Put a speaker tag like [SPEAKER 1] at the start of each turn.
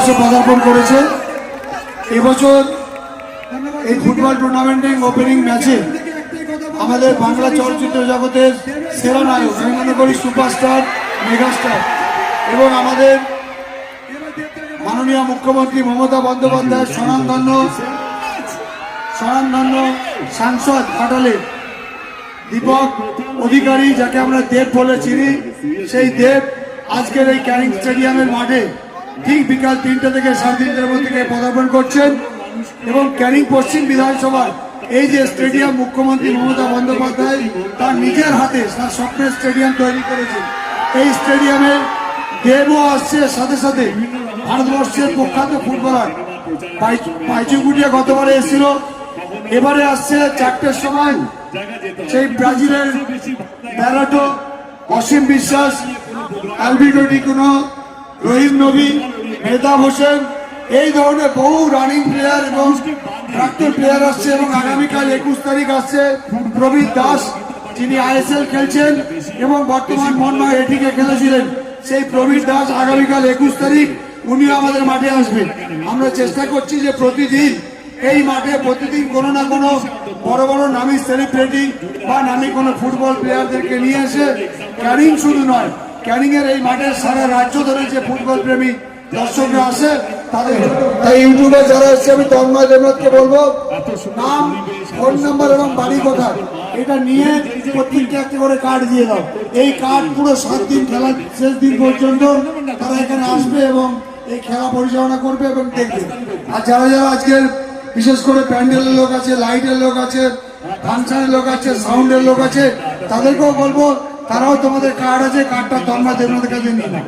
[SPEAKER 1] ভারতবর্ষে পদার্পণ করেছে। এবছর এই ফুটবল টুর্নামেন্টের ওপেনিং ম্যাচে আমাদের বাংলা চলচ্চিত্র জগতের সেরা নায়ক, আমি মনে করি সুপারস্টার, মেগাস্টার এবং আমাদের মাননীয় মুখ্যমন্ত্রী মমতা বন্দ্যোপাধ্যায়ের স্বনামধন্য সাংসদ ঘাটালে দীপক অধিকারী, যাকে আমরা দেব বলে চিনি, সেই দেব আজকের এই ক্যানিং স্টেডিয়ামের মাঠে ঠিক বিকাল 3টে থেকে 3:30টার মধ্যে পদার্পণ করছেন। এবং ক্যানিং পশ্চিম বিধানসভার এই যে স্টেডিয়াম মুখ্যমন্ত্রী মমতা বন্দ্যোপাধ্যায় তার নিজের হাতে তার স্বপ্নের স্টেডিয়াম তৈরি করেছেন। এই স্টেডিয়ামে দেবও আসছে, সাথে সাথে ভারতবর্ষের প্রখ্যাত ফুটবলার পাইচুকুটিয়া গতবারে এসেছিল, এবারে আসছে 4টের সময় সেই ব্রাজিলের ব্যারাটো, অসীম বিশ্বাস, অ্যালভিটো ডিকুনো, রহিম নবী, মেহতাব হোসেন, এই ধরনের বহু রানিং প্লেয়ার এবং প্রাক্তন প্লেয়ার আসছে। এবং আগামীকাল 21 তারিখ আসছে প্রবীর দাস, যিনি ISL খেলছেন এবং বর্তমান মন্ময় এটিকে খেলেছিলেন। সেই প্রবীর দাস আগামীকাল 21 তারিখ উনিও আমাদের মাঠে আসবেন। আমরা চেষ্টা করছি যে প্রতিদিন এই মাঠে প্রতিদিন কোনো না কোনো বড় বড় নামী সেলিব্রিটি বা নামী কোনো ফুটবল প্লেয়ারদেরকে নিয়ে এসে ক্যানিং শুধু নয়, ক্যানিং এর এই মাঠে সারা রাজ্য ধরে যে ফুটবল প্রেমী দর্শকরা আসে তাদের, তাই ইউটিউবে যারা এসছে আমি তন্ময় দেবনাথকে বলবো নাম, ফোন নাম্বার এবং বাড়ি কোথায় এটা নিয়ে প্রত্যেককে একটা করে কার্ড দিয়ে দাও। এই কার্ড পুরো 7 দিন খেলার শেষ দিন পর্যন্ত তারা এখানে আসবে এবং এই খেলা পরিচালনা করবে এবং দেখবে। আর যারা যারা আজকের বিশেষ করে প্যান্ডেলের লোক আছে, লাইটের লোক আছে, ফাংশনের লোক আছে, সাউন্ডের লোক আছে, তাদেরকেও বলবো তারাও তোমাদের কার্ড আছে, কার্ডটা তন্ময় দেবনাথের কাছে নিয়ে নাও।